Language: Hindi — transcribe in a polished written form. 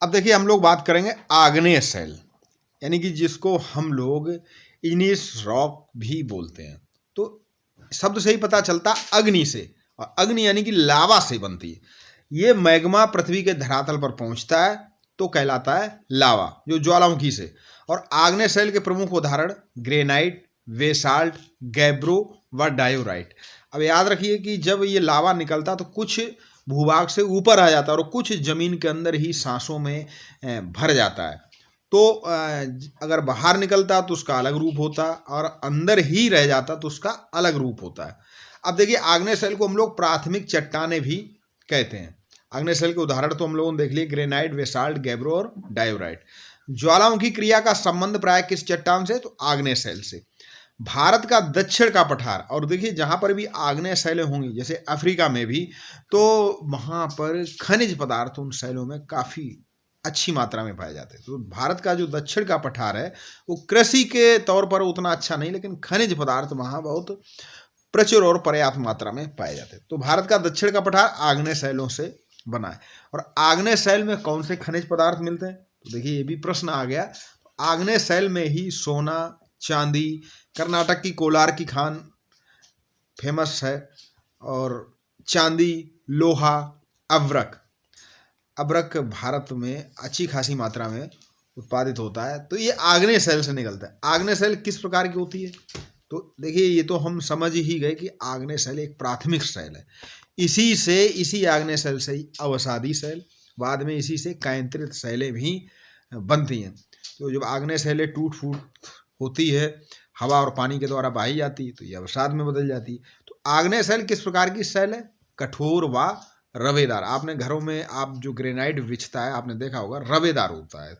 अब देखिए हम लोग बात करेंगे आग्नेय शैल, यानी कि जिसको हम लोग इग्नियस रॉक भी बोलते हैं। तो शब्द से ही पता चलता अग्नि से, और अग्नि यानी कि लावा से बनती है। ये मैग्मा पृथ्वी के धरातल पर पहुंचता है तो कहलाता है लावा, जो ज्वालामुखी से। और आग्नेय शैल के प्रमुख उदाहरण ग्रेनाइट, बेसाल्ट, गैब्रो व डायोराइट। अब याद रखिए कि जब ये लावा निकलता तो कुछ भूभाग से ऊपर आ जाता है और कुछ जमीन के अंदर ही सांसों में भर जाता है। तो अगर बाहर निकलता तो उसका अलग रूप होता, और अंदर ही रह जाता तो उसका अलग रूप होता है। अब देखिए आग्नेय शैल को हम लोग प्राथमिक चट्टाने भी कहते हैं। आग्नेय शैल के उदाहरण तो हम लोगों ने देख लिए, ग्रेनाइट, बेसाल्ट, गैब्रो और डायोराइट। ज्वालामुखी क्रिया का संबंध प्राय किस चट्टान से? तो आग्नेय शैल से। भारत का दक्षिण का पठार, और देखिए जहां पर भी आग्नेय शैलें होंगी, जैसे अफ्रीका में भी, तो वहां पर खनिज पदार्थ उन शैलों में काफी अच्छी मात्रा में पाए जाते हैं। तो भारत का जो दक्षिण का पठार है वो कृषि के तौर पर उतना अच्छा नहीं, लेकिन खनिज पदार्थ वहां बहुत प्रचुर और पर्याप्त मात्रा में पाए जाते हैं। तो भारत का दक्षिण का पठार आग्नेय शैलों से बना है। और आग्नेय शैल में कौन से खनिज पदार्थ मिलते हैं? तो देखिए ये भी प्रश्न आ गया। आग्नेय शैल में ही सोना, चांदी, कर्नाटक की कोलार की खान फेमस है, और चांदी, लोहा, अब्रक। अब्रक भारत में अच्छी खासी मात्रा में उत्पादित होता है। तो ये आग्नेय शैल से निकलता है। आग्नेय शैल किस प्रकार की होती है? तो देखिए ये तो हम समझ ही गए कि आग्नेय शैल एक प्राथमिक शैल है। इसी आग्नेय शैल से ही अवसादी शैल, बाद में इसी से कैंत्रित शैलें भी बनती हैं। तो जब आग्नेय शैलें टूट फूट होती है, हवा और पानी के द्वारा बहाई जाती है, तो ये अवसाद में बदल जाती है। तो आग्नेय शैल किस प्रकार की शैल है? कठोर व रवेदार। आपने घरों में आप जो ग्रेनाइट बिछता है आपने देखा होगा, रवेदार होता है।